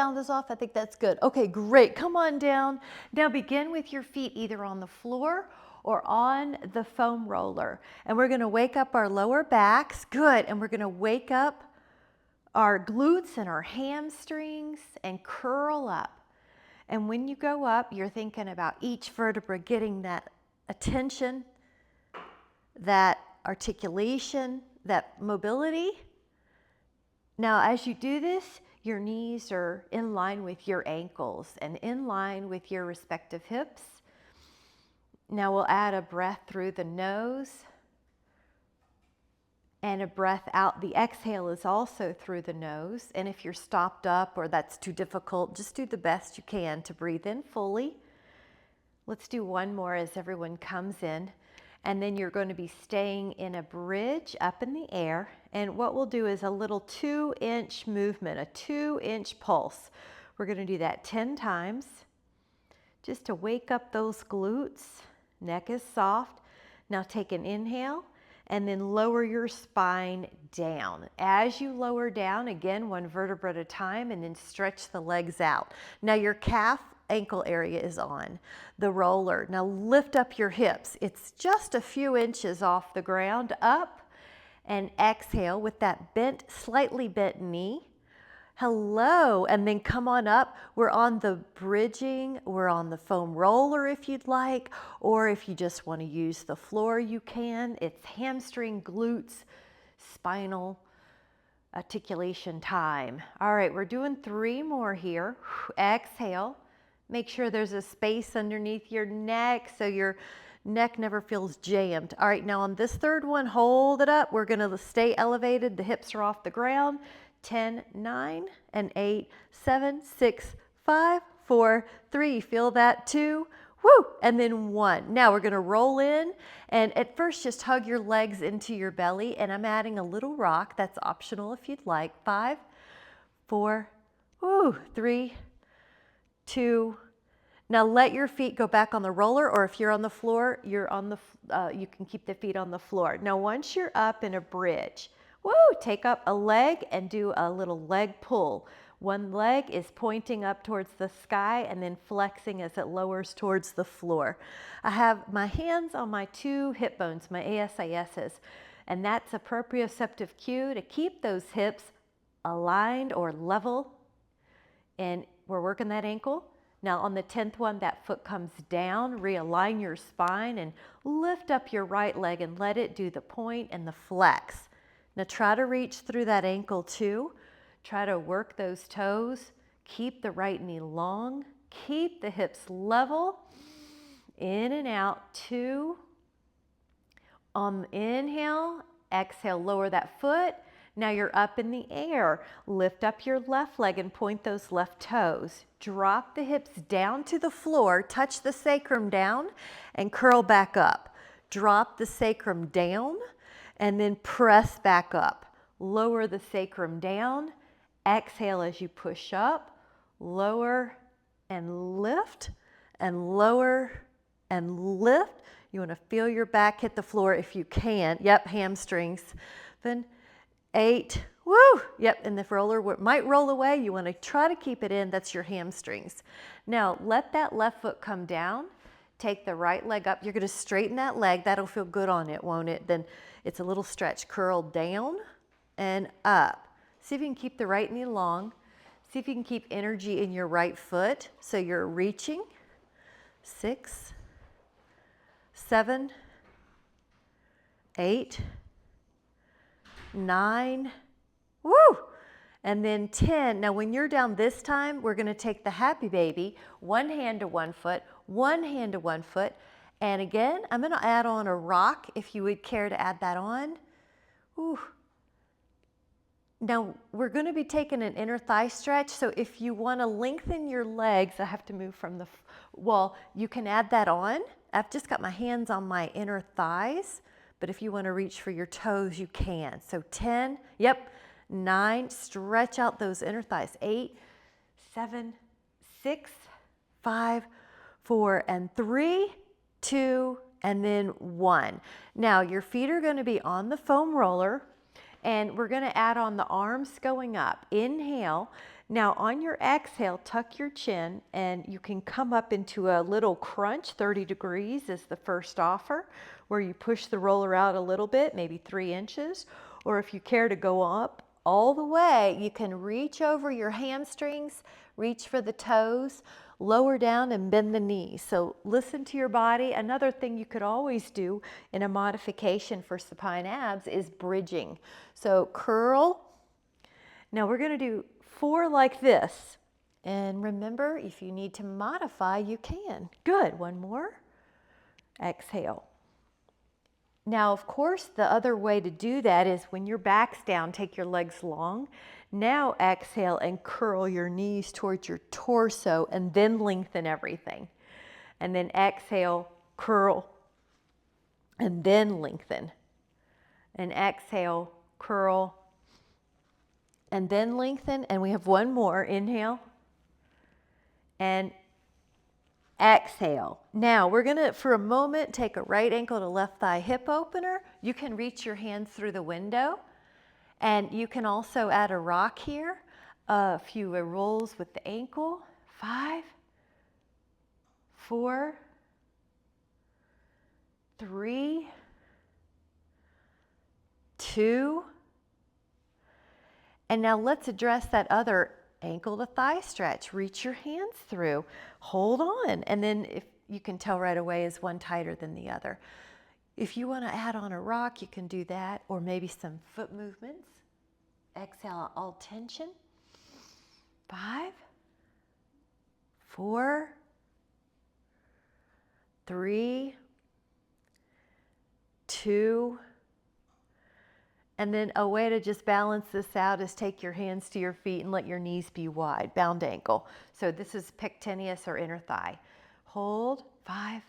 sound is off? I think that's good. Okay, great. Come on down. Now begin with your feet either on the floor or on the foam roller. And we're going to wake up our lower backs. Good. And we're going to wake up our glutes and our hamstrings and curl up. And when you go up, you're thinking about each vertebra getting that attention, that articulation, that mobility. Now, as you do this, your knees are in line with your ankles and in line with your respective hips. Now we'll add a breath through the nose and a breath out. The exhale is also through the nose. And if you're stopped up or that's too difficult, just do the best you can to breathe in fully. Let's do one more as everyone comes in. And then you're going to be staying in a bridge up in the air. And what we'll do is a little 2-inch movement, a 2-inch pulse. We're going to do that 10 times just to wake up those glutes. Neck is soft. Now take an inhale and then lower your spine down. As you lower down, again, one vertebra at a time, and then stretch the legs out. Now your calf ankle area is on the roller. Now lift up your hips. It's just a few inches off the ground, up, and exhale with that bent, slightly bent knee. Hello, and then come on up. We're on the bridging, we're on the foam roller if you'd like, or if you just want to use the floor, you can. It's hamstring, glutes, spinal articulation time. All right, we're doing 3 more here. Exhale. Make sure there's a space underneath your neck so your neck never feels jammed. All right, now on this third one, hold it up. We're gonna stay elevated. The hips are off the ground. 10, 9, and 8, 7, 6, 5, 4, 3. Feel that? 2, woo, and then 1. Now we're gonna roll in, and at first just hug your legs into your belly, and I'm adding a little rock. That's optional if you'd like. 5, 4, woo, 3, 2. Now let your feet go back on the roller, or if you're on the floor, you're on the. You can keep the feet on the floor. Now once you're up in a bridge, woo, take up a leg and do a little leg pull. One leg is pointing up towards the sky and then flexing as it lowers towards the floor. I have my hands on my 2 hip bones, my ASISs, and that's a proprioceptive cue to keep those hips aligned or level. And we're working that ankle. Now on the 10th one, that foot comes down, realign your spine and lift up your right leg and let it do the point and the flex. Now try to reach through that ankle too. Try to work those toes. Keep the right knee long. Keep the hips level. In and out, 2. On the inhale, exhale, lower that foot. Now you're up in the air. Lift up your left leg and point those left toes. Drop the hips down to the floor, touch the sacrum down, and curl back up. Drop the sacrum down, and then press back up. Lower the sacrum down. Exhale as you push up. Lower and lift, and lower and lift. You want to feel your back hit the floor if you can. Yep, hamstrings. Then 8, woo, yep, and the roller might roll away. You want to try to keep it in. That's your hamstrings. Now let that left foot come down. Take the right leg up. You're going to straighten that leg. That'll feel good on it, won't it? Then it's a little stretch. Curl down and up. See if you can keep the right knee long. See if you can keep energy in your right foot. So you're reaching. 6, 7, 8, 9, woo, and then 10. Now when you're down this time, we're gonna take the happy baby, one hand to one foot, one hand to one foot, and again, I'm gonna add on a rock if you would care to add that on. Ooh. Now we're gonna be taking an inner thigh stretch, so if you wanna lengthen your legs, I have to move from the wall, you can add that on. I've just got my hands on my inner thighs. But if you want to reach for your toes, you can. So 10, yep, 9, stretch out those inner thighs. 8, 7, 6, 5, 4, and 3, 2, and then 1. Now your feet are going to be on the foam roller, and we're going to add on the arms going up. Inhale. Now on your exhale, tuck your chin and you can come up into a little crunch. 30 degrees is the first offer, where you push the roller out a little bit, maybe 3 inches. Or if you care to go up all the way, you can reach over your hamstrings, reach for the toes, lower down and bend the knees. So listen to your body. Another thing you could always do in a modification for supine abs is bridging. So curl. Now we're going to do 4 like this. And remember, if you need to modify, you can. Good. One more. Exhale. Now, of course, the other way to do that is when your back's down, take your legs long. Now exhale and curl your knees towards your torso and then lengthen everything. And then exhale, curl, and then lengthen. And exhale, curl, and then lengthen. And we have one more. Inhale and exhale. Now we're gonna, for a moment, take a right ankle to left thigh hip opener. You can reach your hands through the window, and you can also add a rock here. A few rolls with the ankle. 5, 4, 3, 2, and now let's address that other ankle to thigh stretch. Reach your hands through, hold on, and then if you can tell right away, is one tighter than the other. If you want to add on a rock, you can do that, or maybe some foot movements. Exhale, all tension. 5, 4, 3, 2, and then a way to just balance this out is take your hands to your feet and let your knees be wide, bound ankle. So this is pectineus or inner thigh. Hold, 5.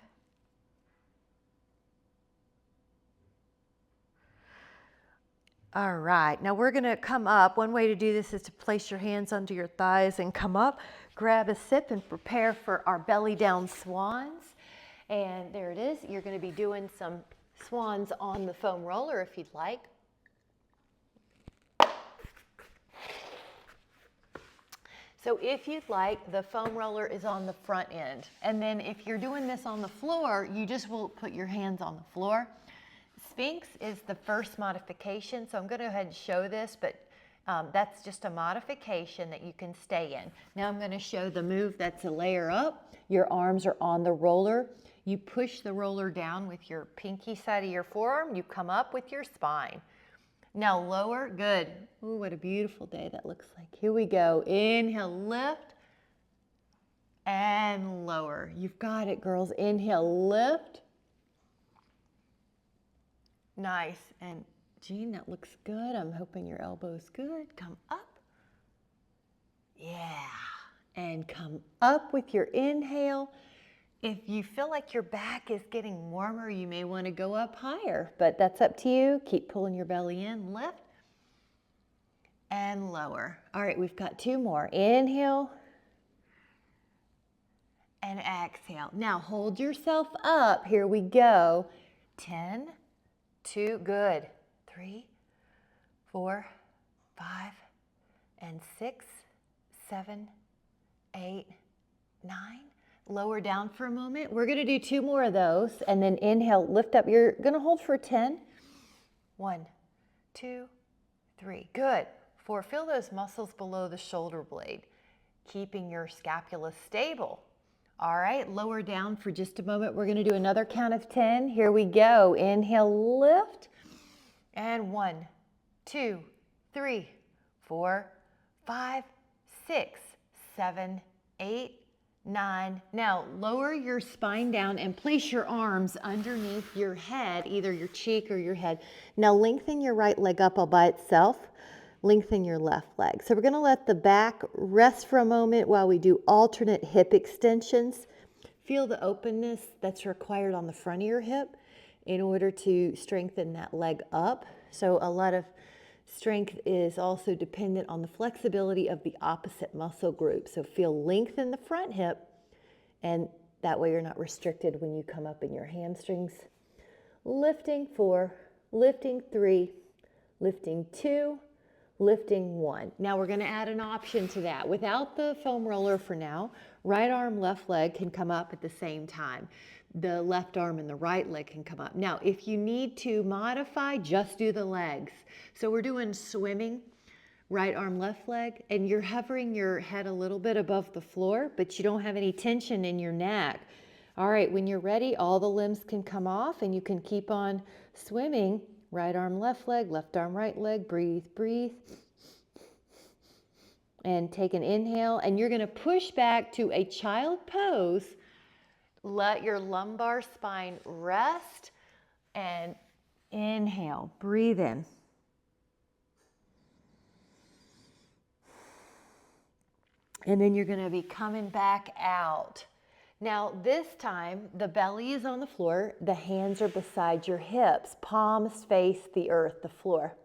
All right, now we're gonna come up. One way to do this is to place your hands under your thighs and come up, grab a sip and prepare for our belly down swans. And there it is. You're gonna be doing some swans on the foam roller if you'd like. So if you'd like, the foam roller is on the front end. And then if you're doing this on the floor, you just will put your hands on the floor. Sphinx is the first modification. So I'm going to go ahead and show this, but that's just a modification that you can stay in. Now I'm going to show the move that's a layer up. Your arms are on the roller. You push the roller down with your pinky side of your forearm. You come up with your spine. Now lower, good. Ooh, what a beautiful day that looks like. Here we go. Inhale, lift, and lower. You've got it, girls. Inhale, lift. Nice. And Jean, that looks good. I'm hoping your elbow's good. Come up. Yeah. And come up with your inhale. If you feel like your back is getting warmer, you may want to go up higher, but that's up to you. Keep pulling your belly in, lift, and lower. All right, we've got 2 more. Inhale, and exhale. Now hold yourself up. Here we go. 10, 2, good. 3, 4, 5, and 6, 7, 8, 9. Lower down for a moment. We're going to do 2 more of those, and then inhale, lift up. You're going to hold for 10. 1, 2, 3. Good. 4, feel those muscles below the shoulder blade, keeping your scapula stable. All right, lower down for just a moment. We're going to do another count of 10. Here we go. Inhale, lift, and 1, 2, 3, 4, 5, 6, 7, 8, 9. Now lower your spine down and place your arms underneath your head, either your cheek or your head. Now lengthen your right leg up all by itself. Lengthen your left leg. So we're going to let the back rest for a moment while we do alternate hip extensions. Feel the openness that's required on the front of your hip in order to strengthen that leg up. So a lot of strength is also dependent on the flexibility of the opposite muscle group. So feel length in the front hip, and that way you're not restricted when you come up in your hamstrings. Lifting 4, lifting 3, lifting 2, lifting 1. Now we're going to add an option to that. Without the foam roller for now, right arm, left leg can come up at the same time. The left arm and the right leg can come up. Now, if you need to modify, just do the legs. So we're doing swimming, right arm, left leg, and you're hovering your head a little bit above the floor, but you don't have any tension in your neck. All right, when you're ready, all the limbs can come off and you can keep on swimming. Right arm, left leg, left arm, right leg. Breathe, breathe. And take an inhale, and you're going to push back to a child pose. Let your lumbar spine rest, and inhale. Breathe in. And then you're going to be coming back out. Now this time, the belly is on the floor, the hands are beside your hips, palms face the earth, the floor.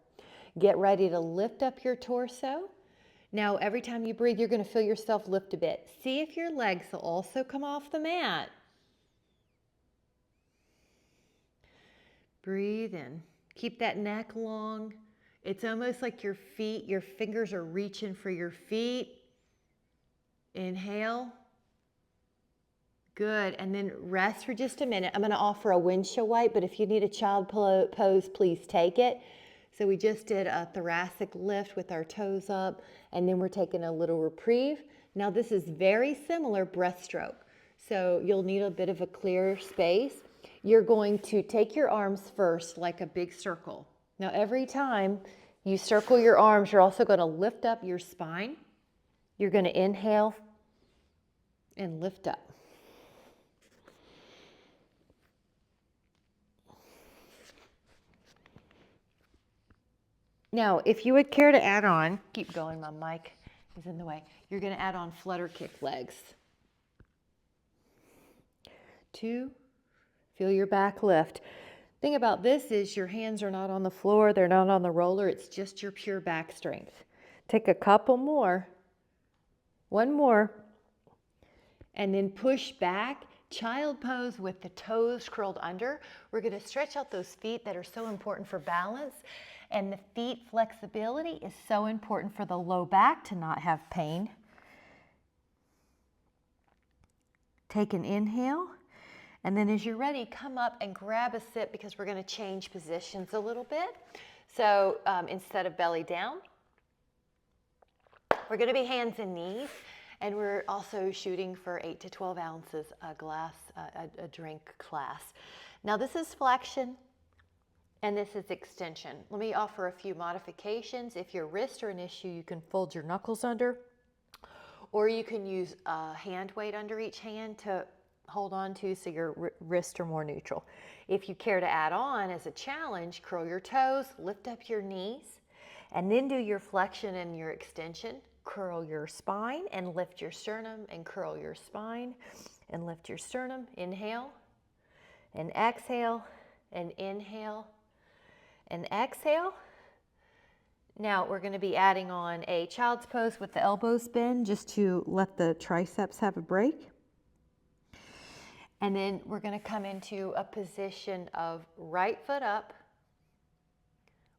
Get ready to lift up your torso. Now every time you breathe, you're going to feel yourself lift a bit. See if your legs will also come off the mat. Breathe in. Keep that neck long. It's almost like your feet, your fingers are reaching for your feet. Inhale. Good, and then rest for just a minute. I'm going to offer a windshield wipe, but if you need a child pose, please take it. So we just did a thoracic lift with our toes up, and then we're taking a little reprieve. Now this is very similar breaststroke. So you'll need a bit of a clear space. You're going to take your arms first like a big circle. Now every time you circle your arms, you're also going to lift up your spine. You're going to inhale and lift up. Now, if you would care to add on, keep going, my mic is in the way. You're going to add on flutter kick legs. 2, feel your back lift. Thing about this is your hands are not on the floor, they're not on the roller, it's just your pure back strength. Take a couple more. 1 more. And then push back. Child pose with the toes curled under. We're going to stretch out those feet that are so important for balance. And the feet flexibility is so important for the low back to not have pain. Take an inhale. And then as you're ready, come up and grab a sit because we're going to change positions a little bit. So instead of belly down, we're going to be hands and knees. And we're also shooting for 8 to 12 ounces a drink class. Now this is flexion and this is extension. Let me offer a few modifications. If your wrists are an issue, you can fold your knuckles under, or you can use a hand weight under each hand to hold on to so your wrists are more neutral. If you care to add on as a challenge, curl your toes, lift up your knees, and then do your flexion and your extension. Curl your spine and lift your sternum, and curl your spine and lift your sternum. Inhale and exhale and inhale and exhale. Now we're going to be adding on a child's pose with the elbows bend just to let the triceps have a break. And then we're going to come into a position of right foot up,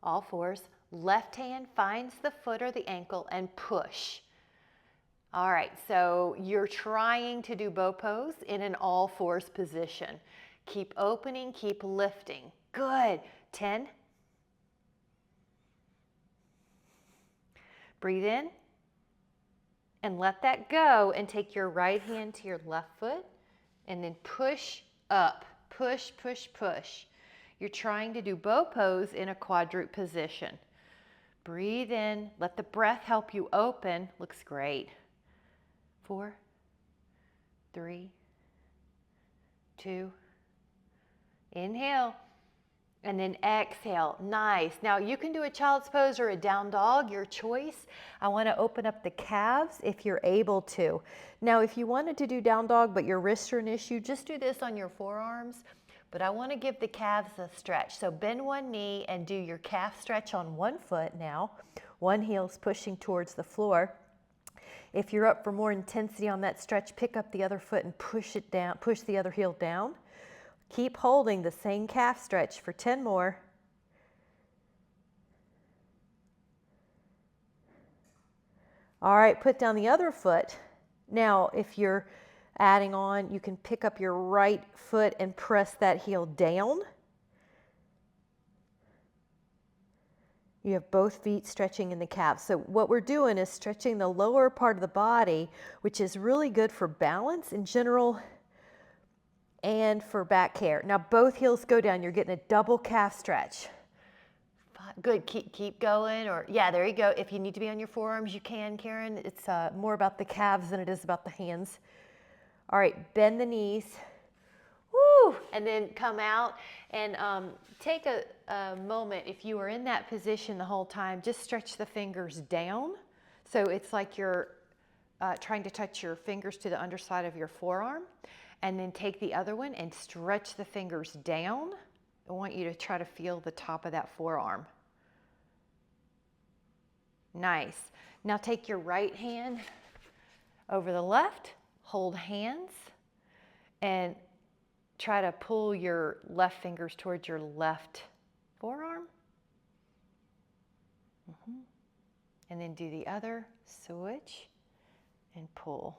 all fours. Left hand finds the foot or the ankle and push. All right, so you're trying to do bow pose in an all fours position. Keep opening, keep lifting. Good. 10. Breathe in and let that go, and take your right hand to your left foot and then push up. Push, push, push. You're trying to do bow pose in a quadruped position. Breathe in, let the breath help you open. Looks great. 4, 3, 2, inhale, and then exhale. Nice. Now you can do a child's pose or a down dog, your choice. I want to open up the calves if you're able to. Now if you wanted to do down dog but your wrists are an issue, just do this on your forearms. But I want to give the calves a stretch. So bend one knee and do your calf stretch on one foot now. One heel's pushing towards the floor. If you're up for more intensity on that stretch, pick up the other foot and push it down, push the other heel down. Keep holding the same calf stretch for 10 more. All right, put down the other foot. Now, if you're adding on, you can pick up your right foot and press that heel down. You have both feet stretching in the calves. So what we're doing is stretching the lower part of the body, which is really good for balance in general and for back care. Now both heels go down. You're getting a double calf stretch. Good, keep going, or yeah, there you go. If you need to be on your forearms, you can, Karen. It's more about the calves than it is about the hands. All right, bend the knees. Woo! And then come out and take a moment. If you are in that position the whole time, just stretch the fingers down. So it's like you're trying to touch your fingers to the underside of your forearm. And then take the other one and stretch the fingers down. I want you to try to feel the top of that forearm. Nice. Now take your right hand over the left, hold hands, and try to pull your left fingers towards your left forearm. And then do the other, switch, and pull.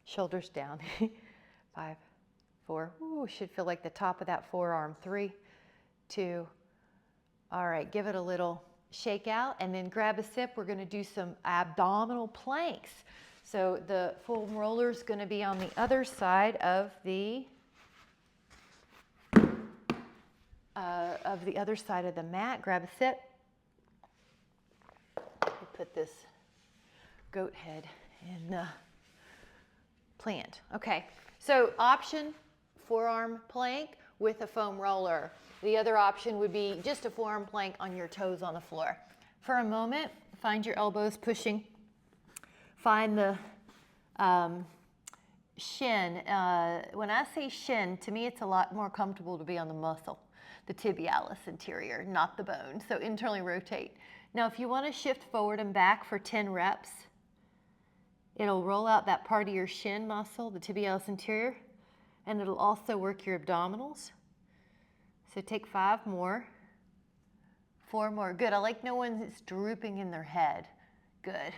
Shoulders down. 5, 4, ooh, should feel like the top of that forearm. 3, 2, all right, give it a little shake out and then grab a sip. We're gonna do some abdominal planks. So the foam roller is gonna be on the other side of the other side of the mat. Grab a sip. Put this goat head in the plant. Okay, so option, forearm plank with a foam roller. The other option would be just a forearm plank on your toes on the floor. For a moment, find your elbows pushing. Find the shin. When I say shin, to me it's a lot more comfortable to be on the muscle, the tibialis anterior, not the bone. So internally rotate. Now if you want to shift forward and back for 10 reps, it'll roll out that part of your shin muscle, the tibialis anterior, and it'll also work your abdominals. So take 5 more, 4 more. Good. I like no one that's drooping in their head. Good.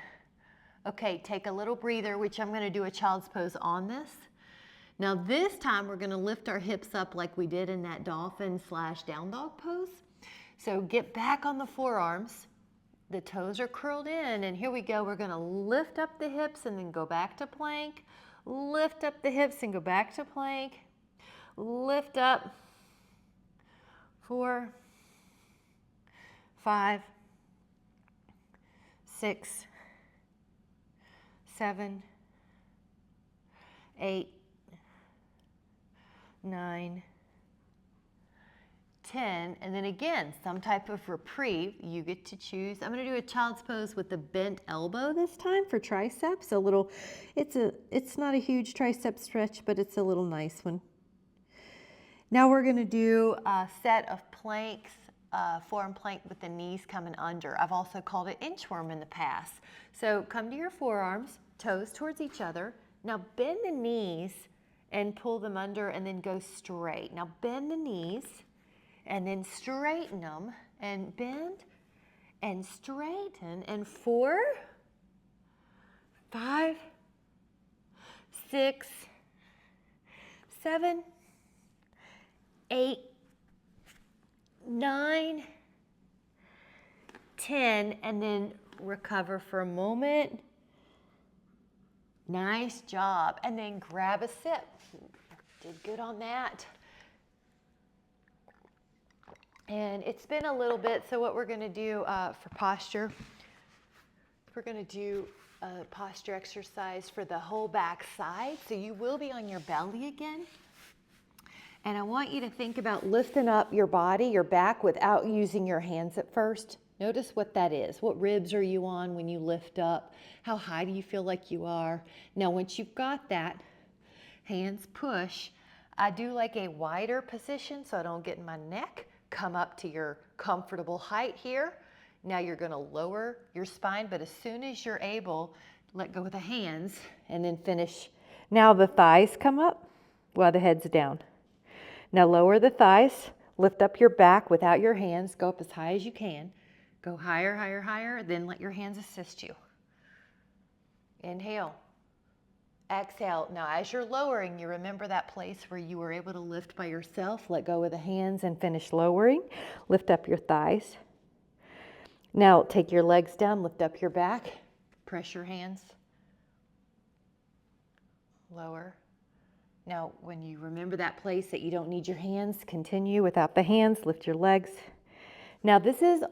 Okay, take a little breather, which I'm going to do a child's pose on this. Now this time we're going to lift our hips up like we did in that dolphin/down dog pose. So get back on the forearms. The toes are curled in, and here we go. We're going to lift up the hips and then go back to plank. Lift up the hips and go back to plank. Lift up. 4, 5, 6, 7, 8, 9, 10, and then again, some type of reprieve. You get to choose. I'm going to do a child's pose with the bent elbow this time for triceps. A little, it's not a huge tricep stretch, but it's a little nice one. Now we're going to do a set of planks, forearm plank with the knees coming under. I've also called it inchworm in the past. So come to your forearms, toes towards each other. Now bend the knees and pull them under and then go straight. Now bend the knees and then straighten them and bend and straighten. And 4, 5, 6, 7, 8, 9, 10, and then recover for a moment. Nice job. And then grab a sip. Did good on that. And it's been a little bit, so what we're going to do for posture, we're going to do a posture exercise for the whole back side. So you will be on your belly again. And I want you to think about lifting up your body, your back, without using your hands at first. Notice what that is. What ribs are you on when you lift up? How high do you feel like you are? Now, once you've got that, hands push. I do like a wider position so I don't get in my neck. Come up to your comfortable height here. Now you're going to lower your spine, but as soon as you're able, let go of the hands and then finish. Now the thighs come up while the head's down. Now lower the thighs, lift up your back without your hands, go up as high as you can. Go higher, higher, higher, then let your hands assist you. Inhale. Exhale. Now, as you're lowering, you remember that place where you were able to lift by yourself. Let go of the hands and finish lowering. Lift up your thighs. Now, take your legs down, lift up your back. Press your hands. Lower. Now, when you remember that place that you don't need your hands, continue without the hands. Lift your legs. Now, this is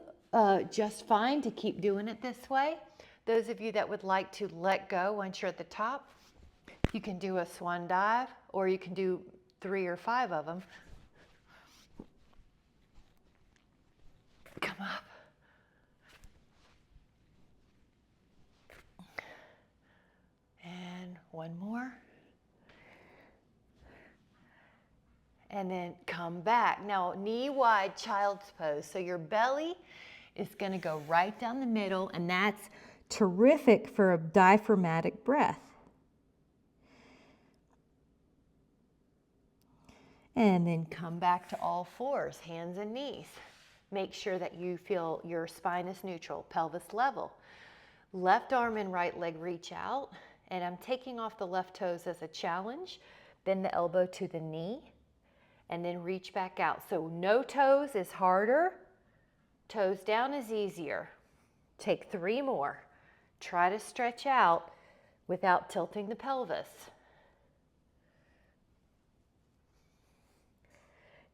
just fine to keep doing it this way. Those of you that would like to let go once you're at the top, you can do a swan dive, or you can do 3 or 5 of them. Come up. And one more. And then come back. Now, knee wide child's pose. So your belly is going to go right down the middle, and that's terrific for a diaphragmatic breath. And then come back to all fours, hands and knees. Make sure that you feel your spine is neutral, pelvis level. Left arm and right leg reach out, and I'm taking off the left toes as a challenge. Bend the elbow to the knee, and then reach back out. So no toes is harder, toes down is easier. Take 3 more. Try to stretch out without tilting the pelvis.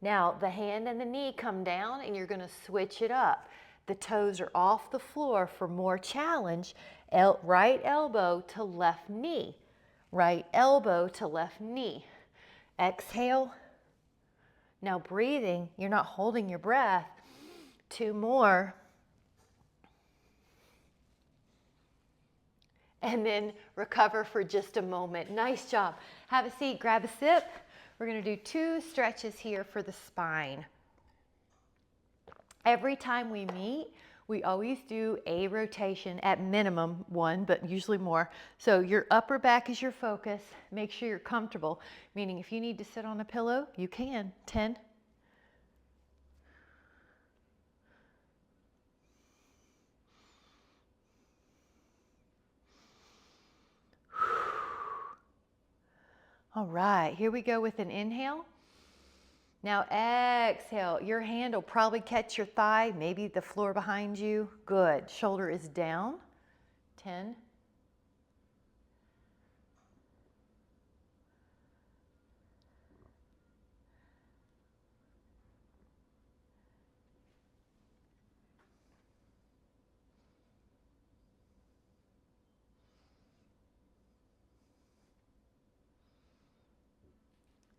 Now, the hand and the knee come down, and you're going to switch it up. The toes are off the floor for more challenge. Right elbow to left knee. Right elbow to left knee. Exhale. Now breathing, you're not holding your breath. 2 more. And then recover for just a moment. Nice job. Have a seat, grab a sip. We're going to do 2 stretches here for the spine. Every time we meet, we always do a rotation, at minimum 1, but usually more. So your upper back is your focus. Make sure you're comfortable, meaning if you need to sit on a pillow, you can. 10. All right, here we go with an inhale. Now exhale. Your hand will probably catch your thigh, maybe the floor behind you. Good. Shoulder is down. 10.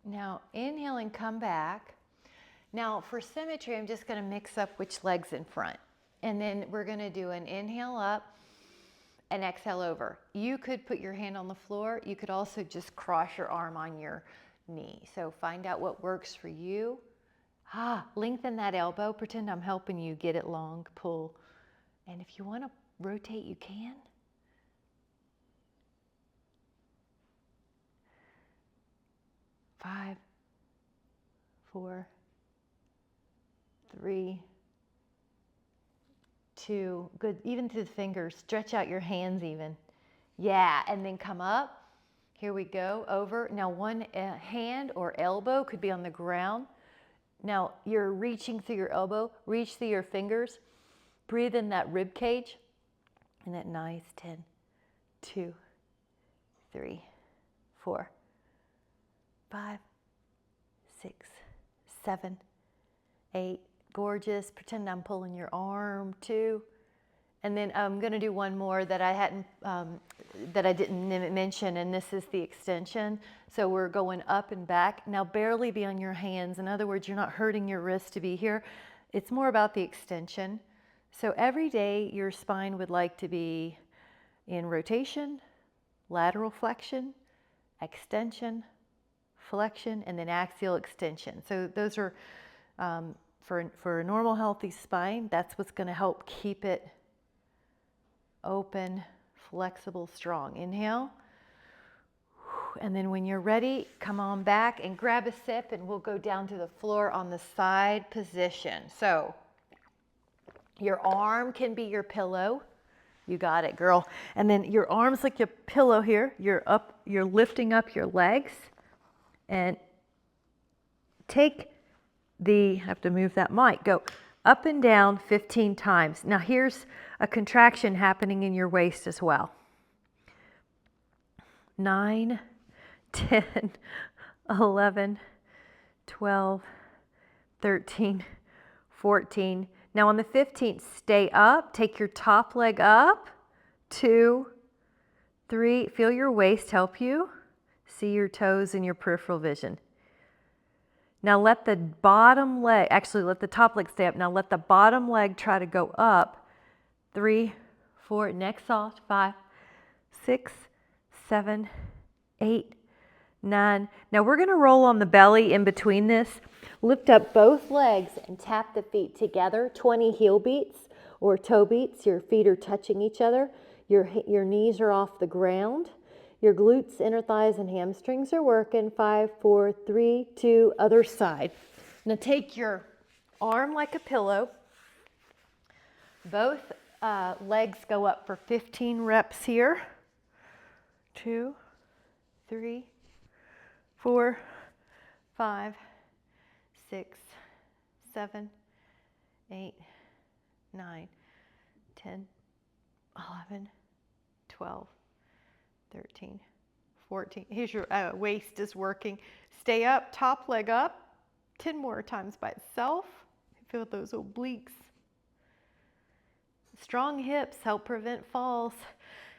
Now inhale and come back. Now for symmetry, I'm just going to mix up which leg's in front. And then we're going to do an inhale up and exhale over. You could put your hand on the floor. You could also just cross your arm on your knee. So find out what works for you. Lengthen that elbow. Pretend I'm helping you get it long. Pull. And if you want to rotate, you can. 5, 4, 3, 2. Good. Even to the fingers. Stretch out your hands even. Yeah. And then come up. Here we go. Over. Now one hand or elbow could be on the ground. Now you're reaching through your elbow. Reach through your fingers. Breathe in that rib cage. And that nice 10, 2, 3, 4, 5, 6, 7, 8. Gorgeous. Pretend I'm pulling your arm. 2. And then I'm going to do one more that I didn't mention, and this is the extension. So we're going up and back. Now barely be on your hands. In other words, you're not hurting your wrist to be here. It's more about the extension. So every day your spine would like to be in rotation, lateral flexion, extension, flexion, and then axial extension. So those are, for a normal healthy spine, that's what's going to help keep it open, flexible, strong. Inhale. And then when you're ready, come on back and grab a sip, and we'll go down to the floor on the side position. So your arm can be your pillow. You got it, girl. And then your arms like your pillow here. You're lifting up your legs. And I have to move that mic. Go up and down 15 times. Now here's a contraction happening in your waist as well. 9, 10, 11, 12, 13, 14. Now on the 15th, stay up. Take your top leg up. 2, 3. Feel your waist help you. See your toes and your peripheral vision. Now let the bottom leg, actually let the top leg stay up. Now let the bottom leg try to go up. 3, 4, neck soft. 5, 6, 7, 8, 9. Now we're going to roll on the belly in between this. Lift up both legs and tap the feet together. 20 heel beats or toe beats. Your feet are touching each other. Your knees are off the ground. Your glutes, inner thighs, and hamstrings are working. 5, 4, 3, 2, other side. Now take your arm like a pillow. Both legs go up for 15 reps here. 2, 3, 4, 5, 6, 7, 8, 9, 10, 11, 12, 13, 14. Here's your waist is working. Stay up, top leg up. 10 more times by itself. Feel those obliques. Strong hips help prevent falls.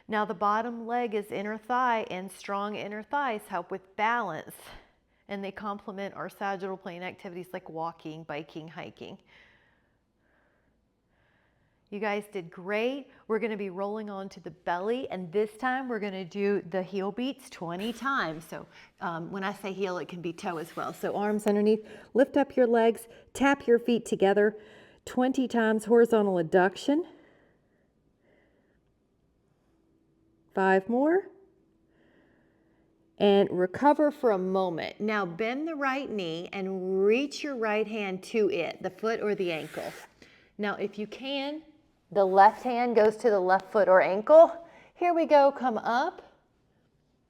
Now the bottom leg is inner thigh, and strong inner thighs help with balance. And they complement our sagittal plane activities like walking, biking, hiking. You guys did great. We're going to be rolling onto the belly, and this time we're going to do the heel beats 20 times. So when I say heel, it can be toe as well. So arms underneath, lift up your legs, tap your feet together 20 times, horizontal adduction. 5 more. And recover for a moment. Now bend the right knee and reach your right hand to it, the foot or the ankle. Now if you can, the left hand goes to the left foot or ankle. Here we go, come up.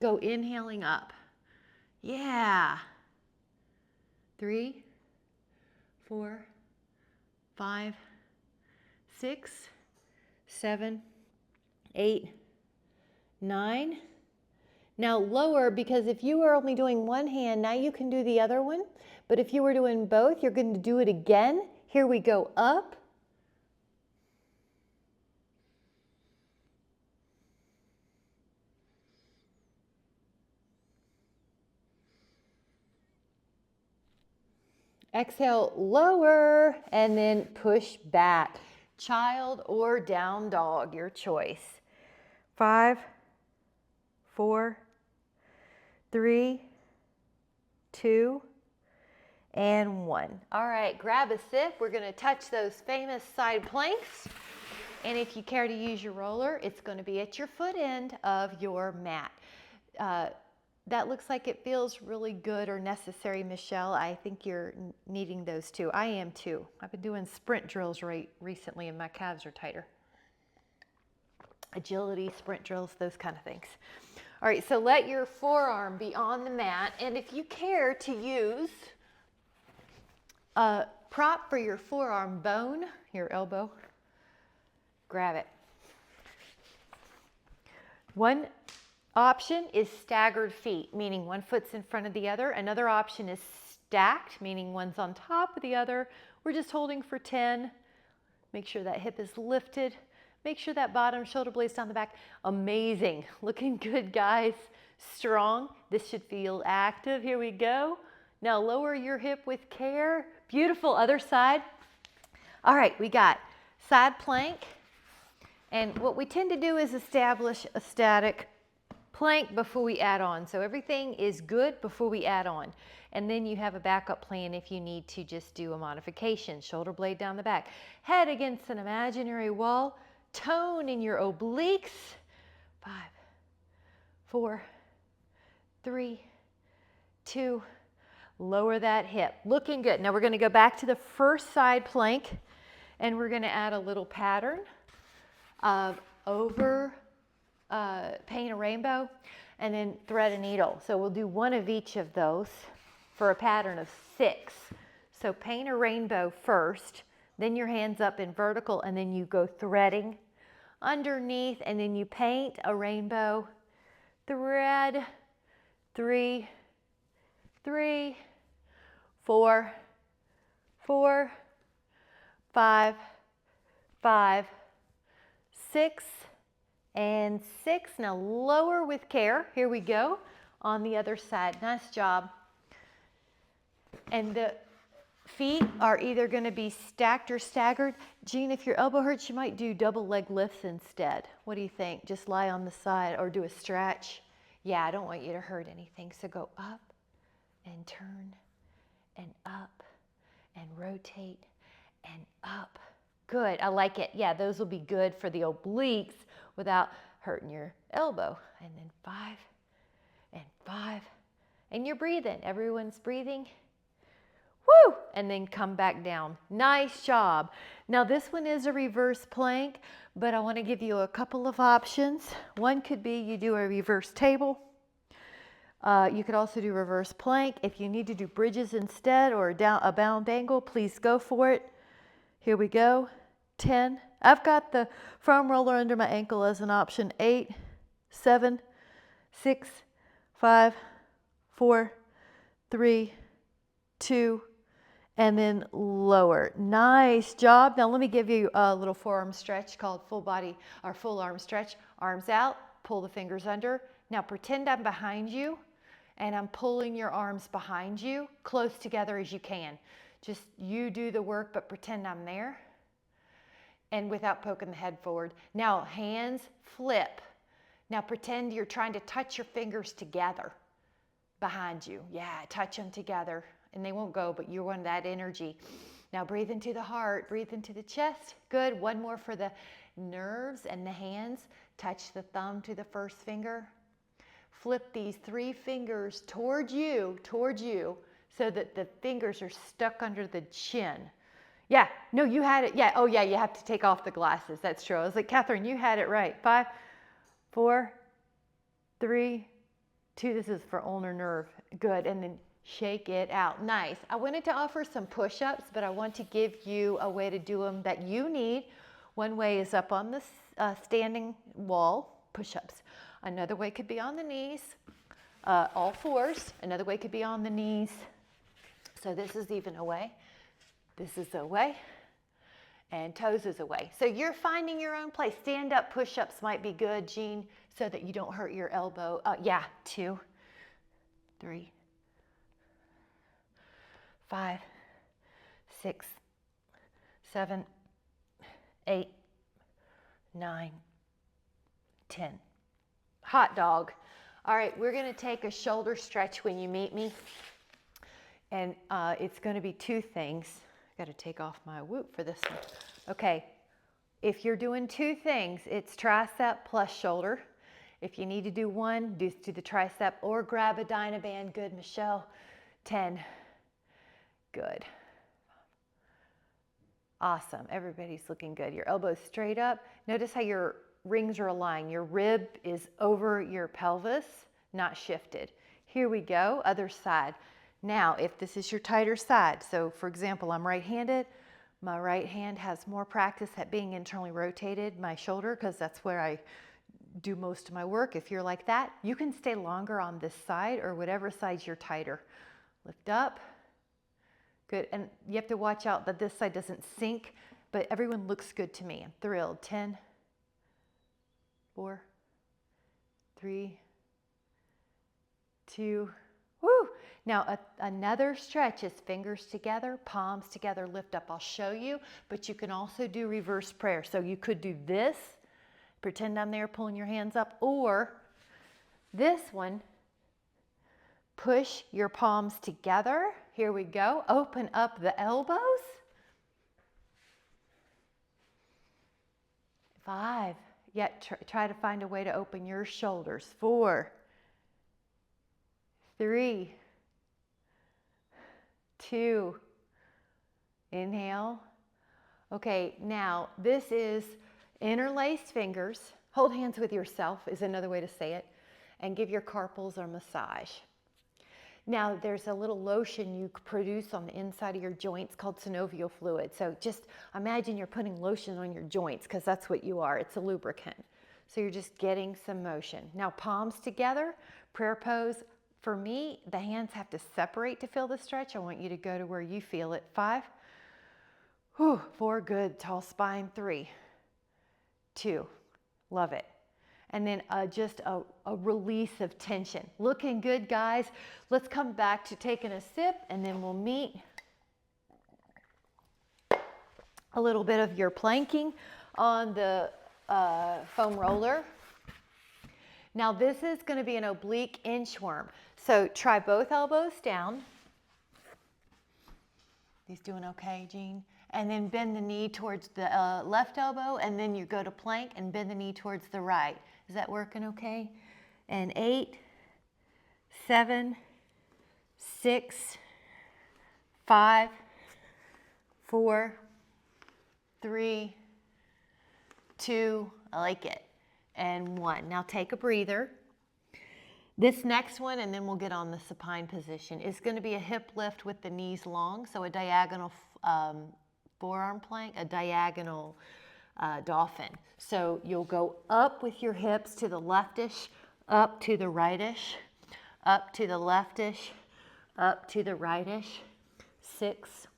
Go inhaling up. Yeah. 3, 4, 5, 6, 7, 8, 9. Now lower, because if you are only doing one hand, now you can do the other one. But if you were doing both, you're going to do it again. Here we go, up. Exhale, lower, and then push back. Child or down dog, your choice. 5, 4, 3, 2, and 1. All right, grab a sip. We're going to touch those famous side planks. And if you care to use your roller, it's going to be at your foot end of your mat. That looks like it feels really good or necessary, Michelle. I think you're needing those too. I am too. I've been doing sprint drills recently and my calves are tighter. Agility, sprint drills, those kind of things. All right, so let your forearm be on the mat. And if you care to use a prop for your forearm bone, your elbow, grab it. One option is staggered feet, meaning one foot's in front of the other. Another option is stacked, meaning one's on top of the other. We're just holding for 10. Make sure that hip is lifted. Make sure that bottom shoulder blade's down the back. Amazing. Looking good, guys. Strong. This should feel active. Here we go. Now lower your hip with care. Beautiful. Other side. All right, we got side plank. And what we tend to do is establish a static plank before we add on. So everything is good before we add on. And then you have a backup plan if you need to just do a modification. Shoulder blade down the back. Head against an imaginary wall. Tone in your obliques. 5, 4, 3, 2. Lower that hip. Looking good. Now we're going to go back to the first side plank and we're going to add a little pattern of over paint a rainbow, and then thread a needle. So we'll do one of each of those for a pattern of 6. So paint a rainbow first, then your hands up in vertical, and then you go threading underneath, and then you paint a rainbow, thread, 3, 3, 4, 4, 5, 5, 6, and 6. Now lower with care. Here we go on the other side. Nice job. And the feet are either going to be stacked or staggered. Jean, if your elbow hurts, you might do double leg lifts instead. What do you think? Just lie on the side or do a stretch. Yeah, I don't want you to hurt anything. So go up and turn and up and rotate and up. Good, I like it. Yeah, those will be good for the obliques without hurting your elbow. And then 5 and 5. And you're breathing. Everyone's breathing. Woo! And then come back down. Nice job. Now this one is a reverse plank, but I want to give you a couple of options. One could be you do a reverse table. You could also do reverse plank. If you need to do bridges instead or a bound angle, please go for it. Here we go. 10. I've got the foam roller under my ankle as an option. 8, 7, 6, 5, 4, 3, 2, and then lower. Nice job. Now let me give you a little forearm stretch called full body or full arm stretch. Arms out, pull the fingers under. Now pretend I'm behind you and I'm pulling your arms behind you, close together as you can. Just you do the work, but pretend I'm there. And without poking the head forward. Now hands flip. Now pretend you're trying to touch your fingers together behind you. Yeah, touch them together. And they won't go, but you want that energy. Now breathe into the heart, breathe into the chest. Good. One more for the nerves and the hands. Touch the thumb to the first finger. Flip these 3 fingers toward you, so that the fingers are stuck under the chin. Yeah, no, you had it. Yeah, oh yeah, you have to take off the glasses. That's true. I was like, Catherine, you had it right. 5, 4, 3, 2. This is for ulnar nerve. Good. And then shake it out. Nice. I wanted to offer some push-ups, but I want to give you a way to do them that you need. One way is up on the standing wall, push-ups. Another way could be on the knees, all 4s. Another way could be on the knees. So this is even a way. This is a way. And toes is a way. So you're finding your own place. Stand-up push-ups might be good, Jean, so that you don't hurt your elbow. Yeah, 2, 3, 5, 6, 7, 8, 9, 10. Hot dog. All right, we're going to take a shoulder stretch when you meet me. And it's going to be 2 things. Got to take off my whoop for this one. Okay, if you're doing 2 things, it's tricep plus shoulder. If you need to do one, do the tricep or grab a Dynaband. Good, Michelle. 10. Good. Awesome. Everybody's looking good. Your elbows straight up. Notice how your rings are aligned. Your rib is over your pelvis, not shifted. Here we go. Other side. Now, if this is your tighter side, so for example, I'm right-handed, my right hand has more practice at being internally rotated, my shoulder, because that's where I do most of my work. If you're like that, you can stay longer on this side or whatever side you're tighter. Lift up. Good. And you have to watch out that this side doesn't sink, but everyone looks good to me. I'm thrilled. 10, 4, 3, 2, woo! Now another stretch is fingers together, palms together, lift up. I'll show you, but you can also do reverse prayer. So you could do this, pretend I'm there pulling your hands up, or this one, push your palms together. Here we go. Open up the elbows. 5. Yet try to find a way to open your shoulders. 4, 3, 2, inhale. Okay, now this is interlaced fingers. Hold hands with yourself is another way to say it, and give your carpals a massage. Now, there's a little lotion you produce on the inside of your joints called synovial fluid. So just imagine you're putting lotion on your joints, because that's what you are. It's a lubricant. So you're just getting some motion. Now, palms together, prayer pose. For me, the hands have to separate to feel the stretch. I want you to go to where you feel it. 5, 4, good, tall spine. 3, 2, love it. And then just a release of tension. Looking good, guys. Let's come back to taking a sip, and then we'll meet a little bit of your planking on the foam roller. Now this is going to be an oblique inchworm. So try both elbows down. He's doing okay, Jean? And then bend the knee towards the left elbow, and then you go to plank and bend the knee towards the right. Is that working okay? And 8, 7, 6, 5, 4, 3, 2, I like it, and 1. Now take a breather. This next one, and then we'll get on the supine position, is going to be a hip lift with the knees long, so a diagonal forearm plank, a diagonal dolphin. So you'll go up with your hips to the leftish, up to the rightish, up to the leftish, up to the rightish. 6,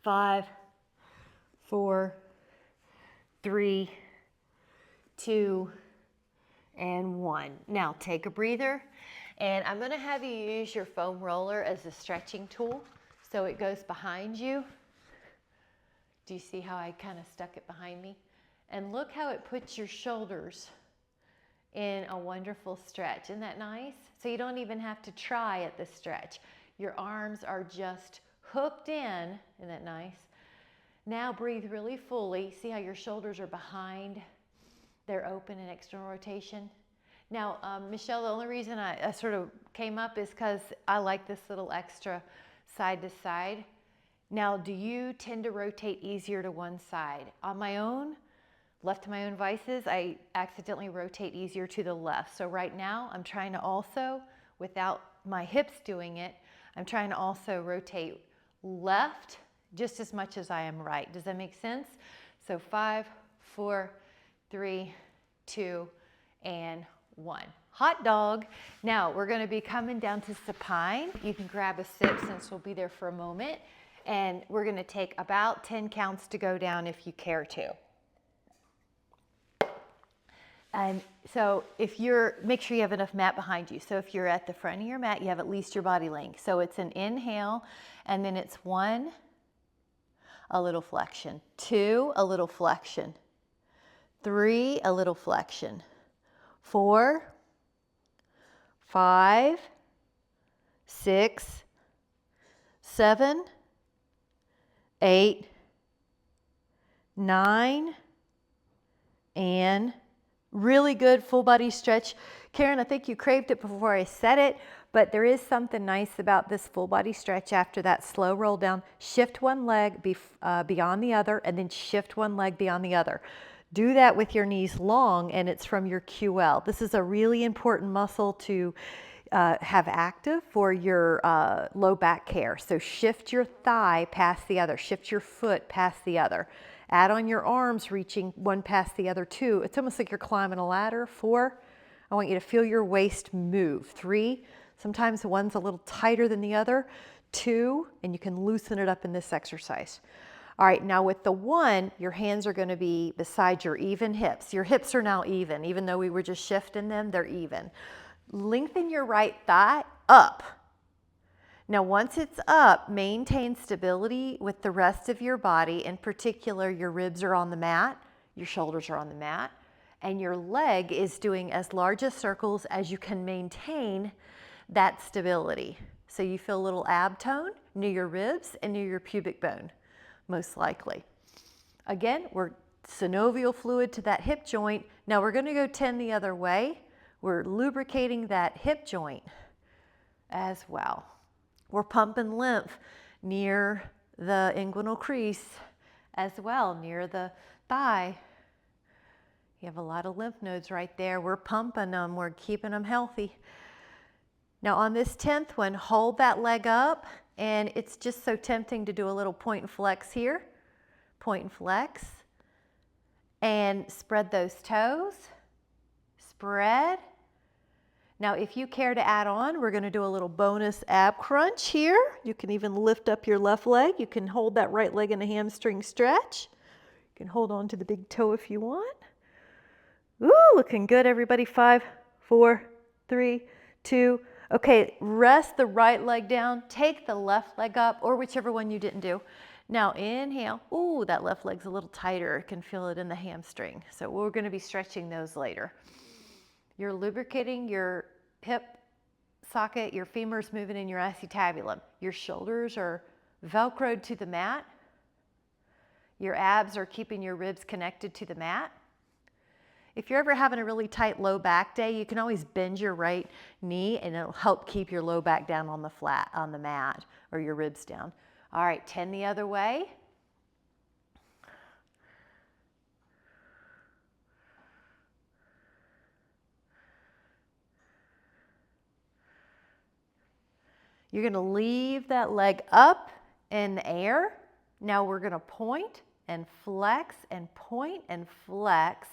5, 4, 3, 2, and 1. Now take a breather, and I'm going to have you use your foam roller as a stretching tool. So it goes behind you. Do you see how I kind of stuck it behind me? And look how it puts your shoulders in a wonderful stretch. Isn't that nice? So you don't even have to try at the stretch. Your arms are just hooked in. Isn't that nice? Now breathe really fully. See how your shoulders are behind? They're open in external rotation. Now, Michelle, the only reason I sort of came up is because I like this little extra side to side. Now, do you tend to rotate easier to one side? On my own, left to my own vices, I accidentally rotate easier to the left. So right now, I'm trying to also, without my hips doing it, I'm trying to also rotate left just as much as I am right. Does that make sense? So 5, 4, 3, 2, and 1. Hot dog. Now we're going to be coming down to supine. You can grab a sip since we'll be there for a moment. And we're going to take about 10 counts to go down if you care to. And so if make sure you have enough mat behind you. So if you're at the front of your mat, you have at least your body length. So it's an inhale, and then it's 1, a little flexion. 2, a little flexion. 3, a little flexion. 4, 5, 6, 7, 8, 9, and really good full body stretch. Karen, I think you craved it before I said it, but there is something nice about this full body stretch after that slow roll down. Shift one leg beyond the other, and then shift one leg beyond the other. Do that with your knees long, and it's from your QL. This is a really important muscle to have active for your low back care. So shift your thigh past the other, shift your foot past the other. Add on your arms, reaching one past the other. 2, it's almost like you're climbing a ladder. 4, I want you to feel your waist move. 3, sometimes one's a little tighter than the other. 2, and you can loosen it up in this exercise. All right, now with the 1, your hands are going to be beside your even hips. Your hips are now even though we were just shifting them, they're even. Lengthen your right thigh up. Now once it's up, maintain stability with the rest of your body. In particular, your ribs are on the mat, your shoulders are on the mat, and your leg is doing as large a circles as you can maintain that stability. So you feel a little ab tone near your ribs and near your pubic bone, most likely. Again, we're synovial fluid to that hip joint. Now we're going to go 10 the other way. We're lubricating that hip joint as well. We're pumping lymph near the inguinal crease as well, near the thigh. You have a lot of lymph nodes right there. We're pumping them. We're keeping them healthy. Now on this 10th one, hold that leg up, and it's just so tempting to do a little point and flex here. Point and flex. And spread those toes. Spread. Now if you care to add on, we're going to do a little bonus ab crunch here. You can even lift up your left leg. You can hold that right leg in a hamstring stretch. You can hold on to the big toe if you want. Ooh, looking good, everybody. 5, 4, 3, 2. Okay, rest the right leg down. Take the left leg up, or whichever one you didn't do. Now inhale. Ooh, that left leg's a little tighter. You can feel it in the hamstring. So we're going to be stretching those later. You're lubricating your hip socket. Your femur's moving in your acetabulum. Your shoulders are velcroed to the mat. Your abs are keeping your ribs connected to the mat. If you're ever having a really tight low back day, you can always bend your right knee and it'll help keep your low back down on the mat, or your ribs down. All right, 10 the other way. You're going to leave that leg up in the air. Now we're going to point and flex and point and flex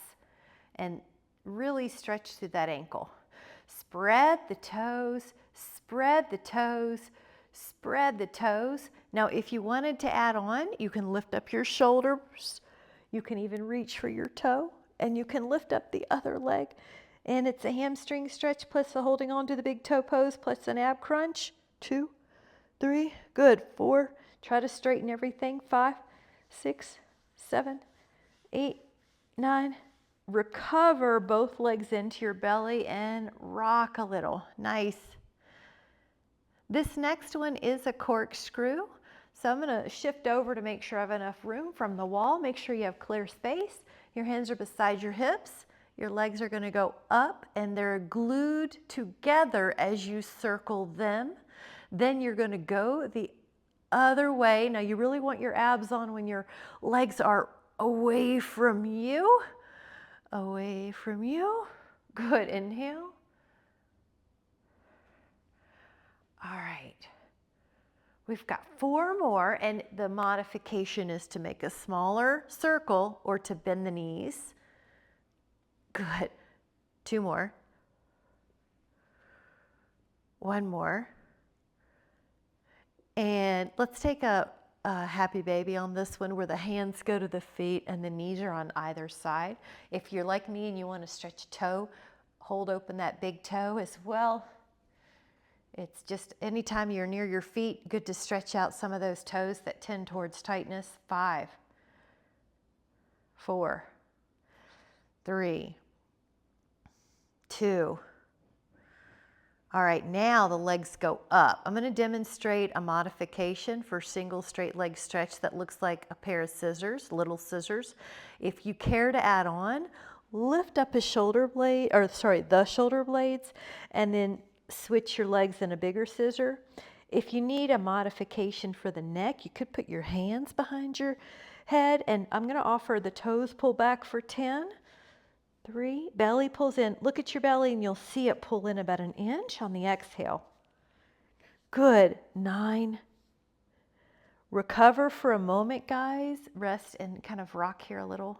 and really stretch through that ankle. Spread the toes, spread the toes, spread the toes. Now if you wanted to add on, you can lift up your shoulders. You can even reach for your toe, and you can lift up the other leg. And it's a hamstring stretch plus the holding on to the big toe pose plus an ab crunch. 2, 3, good. 4, try to straighten everything. 5, 6, 7, 8, 9. Recover both legs into your belly and rock a little. Nice. This next one is a corkscrew. So I'm going to shift over to make sure I have enough room from the wall. Make sure you have clear space. Your hands are beside your hips. Your legs are going to go up and they're glued together as you circle them. Then you're going to go the other way. Now you really want your abs on when your legs are away from you. Away from you. Good. Inhale. All right. We've got 4 more, and the modification is to make a smaller circle or to bend the knees. Good. 2 more. 1 more. And let's take a happy baby on this one, where the hands go to the feet and the knees are on either side. If you're like me and you want to stretch a toe, hold open that big toe as well. It's just anytime you're near your feet, good to stretch out some of those toes that tend towards tightness. 5, 4, 3, 2. All right, now the legs go up. I'm going to demonstrate a modification for single straight leg stretch that looks like a pair of scissors, little scissors. If you care to add on, lift up the shoulder blade, the shoulder blades, and then switch your legs in a bigger scissor. If you need a modification for the neck, you could put your hands behind your head, and I'm going to offer the toes pull back for 10. 3, belly pulls in. Look at your belly and you'll see it pull in about 1 inch on the exhale. Good. 9. Recover for a moment, guys. Rest and kind of rock here a little.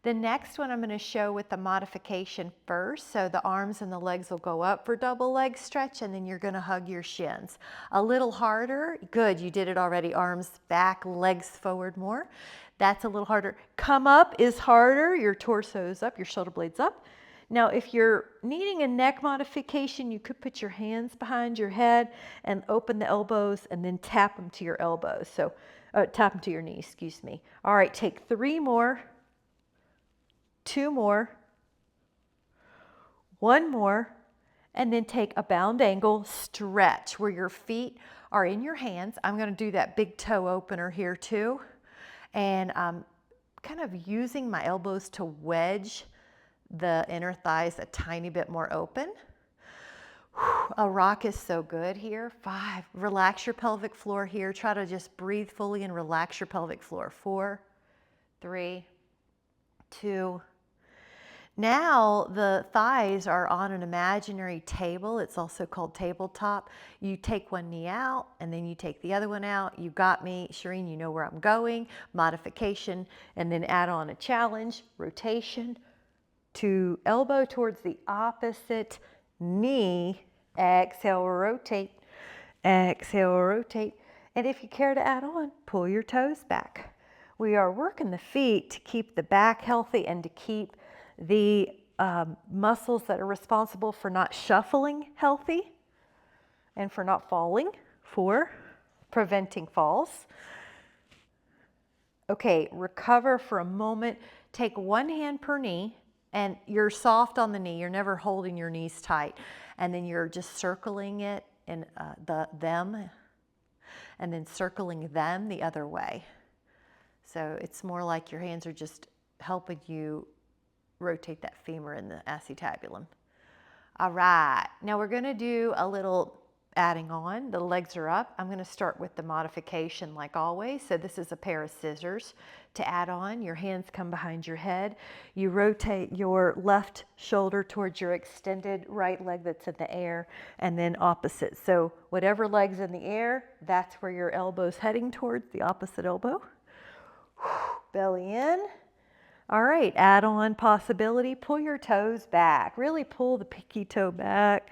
The next one I'm going to show with the modification first. So the arms and the legs will go up for double leg stretch, and then you're going to hug your shins. A little harder. Good. You did it already. Arms back, legs forward more. That's a little harder. Come up is harder. Your torso's up, your shoulder blade's up. Now, if you're needing a neck modification, you could put your hands behind your head and open the elbows and then tap them to your elbows. So tap them to your knees, excuse me. All right, take 3 more, 2 more, 1 more, and then take a bound angle stretch where your feet are in your hands. I'm going to do that big toe opener here too. And I'm kind of using my elbows to wedge the inner thighs a tiny bit more open. A rock is so good here. 5, relax your pelvic floor here. Try to just breathe fully and relax your pelvic floor. 4, 3, 2. Now the thighs are on an imaginary table. It's also called tabletop. You take one knee out and then you take the other one out. You got me, Shireen, you know where I'm going. Modification, and then add on a challenge, rotation to elbow towards the opposite knee. Exhale, rotate. Exhale, rotate. And if you care to add on, pull your toes back. We are working the feet to keep the back healthy and to keep the muscles that are responsible for not shuffling healthy and for not falling, for preventing falls. Okay, recover for a moment. Take one hand per knee, and you're soft on the knee. You're never holding your knees tight. And then you're just circling it in them, and then circling them the other way. So it's more like your hands are just helping you rotate that femur in the acetabulum. All right, now we're gonna do a little adding on. The legs are up. I'm gonna start with the modification like always. So this is a pair of scissors to add on. Your hands come behind your head. You rotate your left shoulder towards your extended right leg that's in the air, and then opposite. So whatever leg's in the air, that's where your elbow's heading towards, the opposite elbow. Belly in. All right, add on possibility, pull your toes back. Really pull the pinky toe back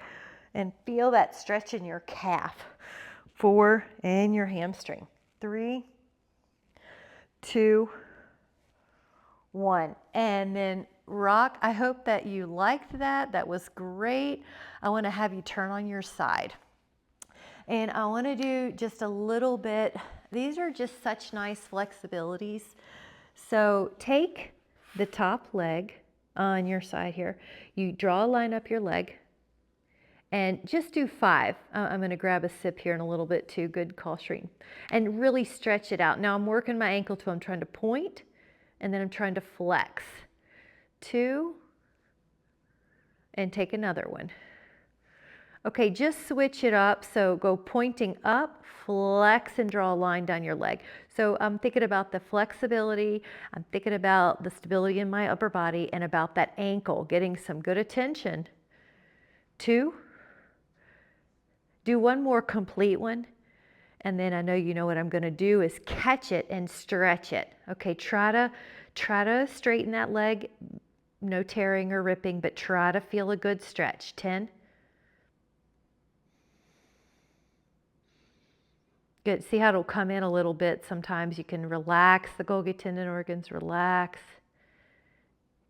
and feel that stretch in your calf. 4, and your hamstring. 3, 2, 1. And then rock. I hope that you liked that. That was great. I want to have you turn on your side. And I want to do just a little bit. These are just such nice flexibilities. So take the top leg on your side here. You draw a line up your leg and just do 5. I'm going to grab a sip here in a little bit too. Good call, Shreen. And really stretch it out. Now I'm working my ankle toe. I'm trying to point and then I'm trying to flex. 2, and take another one. Okay, just switch it up. So go pointing up, flex, and draw a line down your leg. So I'm thinking about the flexibility, I'm thinking about the stability in my upper body, and about that ankle, getting some good attention. 2, do one more complete one, and then I know you know what I'm gonna do is catch it and stretch it. Okay, try to straighten that leg, no tearing or ripping, but try to feel a good stretch. 10. Good. See how it'll come in a little bit. Sometimes you can relax the Golgi tendon organs. Relax.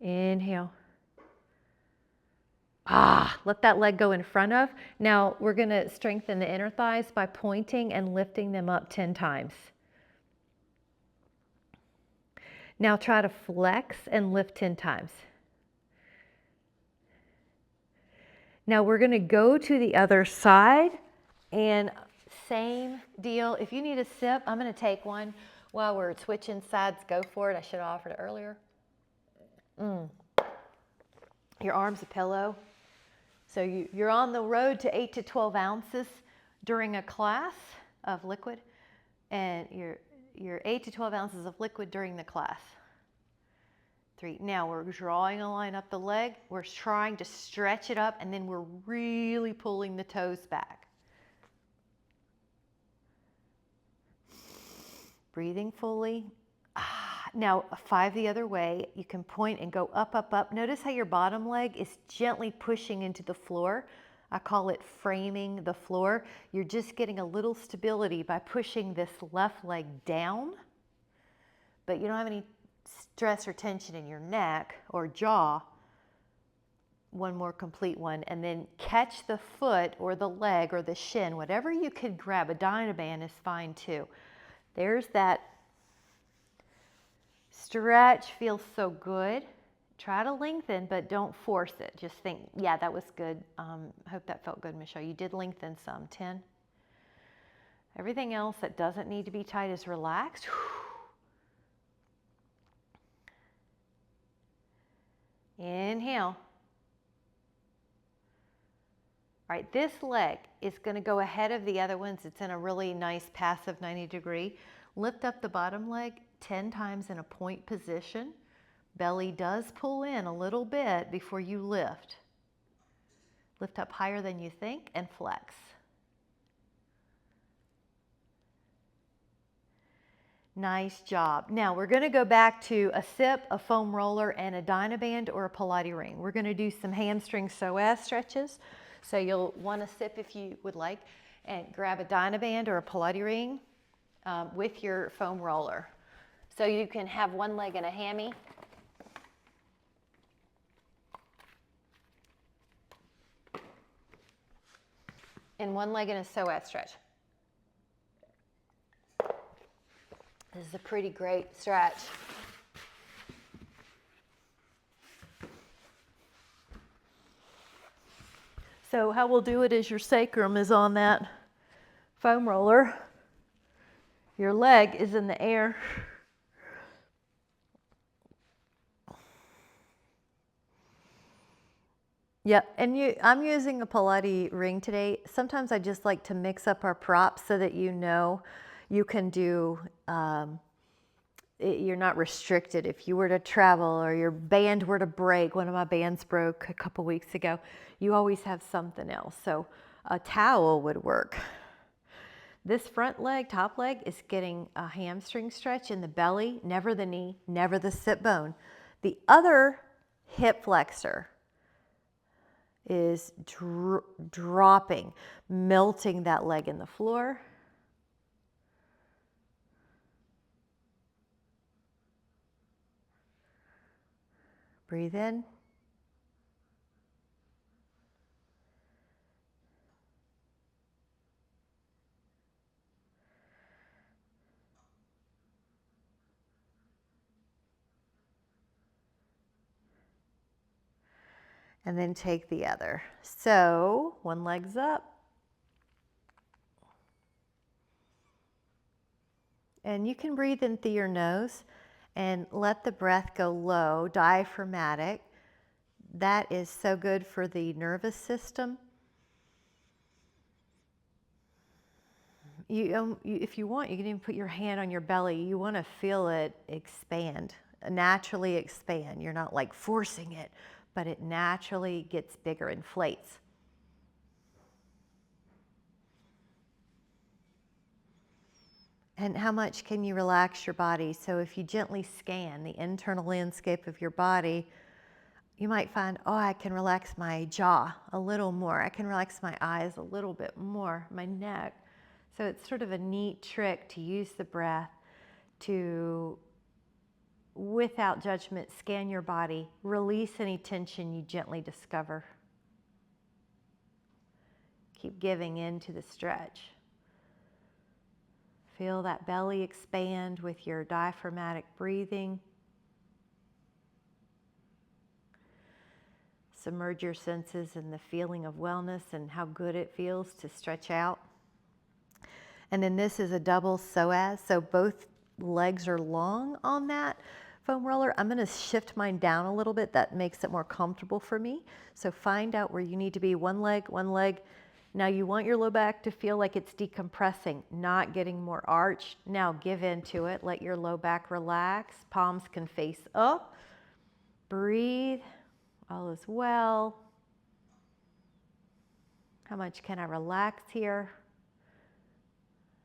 Inhale. Let that leg go in front of. Now we're going to strengthen the inner thighs by pointing and lifting them up 10 times. Now try to flex and lift 10 times. Now we're going to go to the other side and same deal. If you need a sip, I'm going to take one while we're switching sides. Go for it. I should have offered it earlier. Your arm's a pillow. So you're on the road to 8 to 12 ounces during a class of liquid, and you're 8 to 12 ounces of liquid during the class. 3. Now we're drawing a line up the leg. We're trying to stretch it up, and then we're really pulling the toes back. Breathing fully. Now 5 the other way. You can point and go up, up, up. Notice how your bottom leg is gently pushing into the floor. I call it framing the floor. You're just getting a little stability by pushing this left leg down, but you don't have any stress or tension in your neck or jaw. One more complete one, and then catch the foot or the leg or the shin, whatever you could grab. A Dynaband is fine too. There's that stretch. Feels so good. Try to lengthen, but don't force it. Just think, yeah, that was good. Hope that felt good, Michelle. You did lengthen some. 10. Everything else that doesn't need to be tight is relaxed. Inhale. All right, this leg is going to go ahead of the other ones. It's in a really nice passive 90 degree. Lift up the bottom leg 10 times in a point position. belly does pull in a little bit before you lift. Lift up higher than you think and flex. Nice job. Now we're going to go back to a sip, a foam roller, and a Dynaband or a Pilates ring. We're going to do some hamstring psoas stretches. So you'll want to sip if you would like, and grab a Dynaband or a Pilates ring with your foam roller. So you can have one leg in a hammy. And one leg in a psoas stretch. This is a pretty great stretch. So how we'll do it is your sacrum is on that foam roller. Your leg is in the air. Yep, and I'm using a Pilates ring today. Sometimes I just like to mix up our props so that you can do, you're not restricted. If you were to travel or your band were to break, one of my bands broke a couple weeks ago, you always have something else. So a towel would work. This front leg, top leg, is getting a hamstring stretch in the belly, never the knee, never the sit bone. The other hip flexor is dropping, melting that leg in the floor. Breathe in. And then take the other. So one leg's up. And you can breathe in through your nose and let the breath go low, diaphragmatic. That is so good for the nervous system. If you want, you can even put your hand on your belly. You want to feel it expand, naturally expand. You're not like forcing it, but it naturally gets bigger, inflates. And how much can you relax your body? So if you gently scan the internal landscape of your body, you might find, oh, I can relax my jaw a little more. I can relax my eyes a little bit more, my neck. So it's sort of a neat trick to use the breath to, without judgment, scan your body, release any tension you gently discover. Keep giving in to the stretch. Feel that belly expand with your diaphragmatic breathing. Submerge your senses in the feeling of wellness and how good it feels to stretch out. And then this is a double psoas, so both legs are long on that foam roller. I'm going to shift mine down a little bit. That makes it more comfortable for me. So find out where you need to be. One leg, one leg. Now you want your low back to feel like it's decompressing, not getting more arch. Now give into it. Let your low back relax. Palms can face up. Breathe. All is well. How much can I relax here?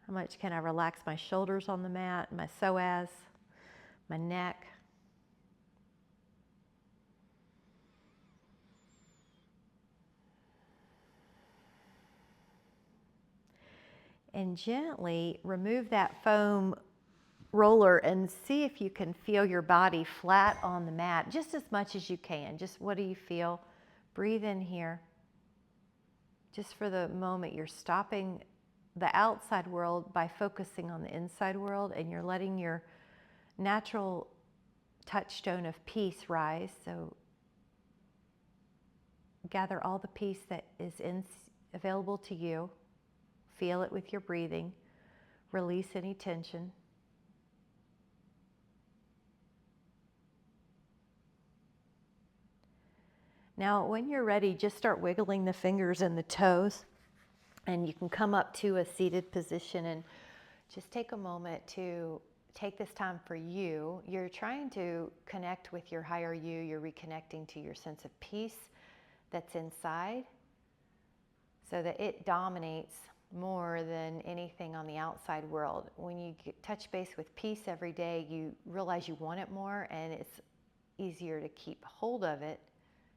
How much can I relax my shoulders on the mat, my psoas, my neck? And gently remove that foam roller and see if you can feel your body flat on the mat just as much as you can. Just what do you feel? Breathe in here. Just for the moment, you're stopping the outside world by focusing on the inside world, and you're letting your natural touchstone of peace rise. So gather all the peace that is available to you. Feel it with your breathing. Release any tension. Now, when you're ready, just start wiggling the fingers and the toes. And you can come up to a seated position and just take a moment to take this time for you. You're trying to connect with your higher you. You're reconnecting to your sense of peace that's inside so that it dominates more than anything on the outside world. When you touch base with peace every day, you realize you want it more, and it's easier to keep hold of it.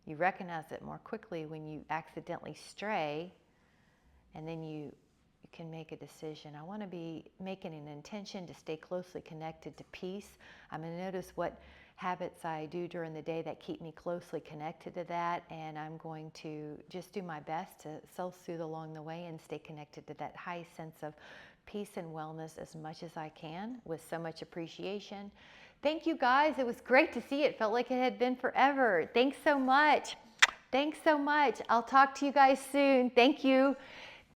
You recognize it more quickly when you accidentally stray, and then you can make a decision. I want to be making an intention to stay closely connected to peace. I'm going to notice what habits I do during the day that keep me closely connected to that, and I'm going to just do my best to self-soothe along the way and stay connected to that high sense of peace and wellness as much as I can, with so much appreciation. Thank you guys. It was great to see it. Felt like it had been forever. Thanks so much. Thanks so much. I'll talk to you guys soon. Thank you.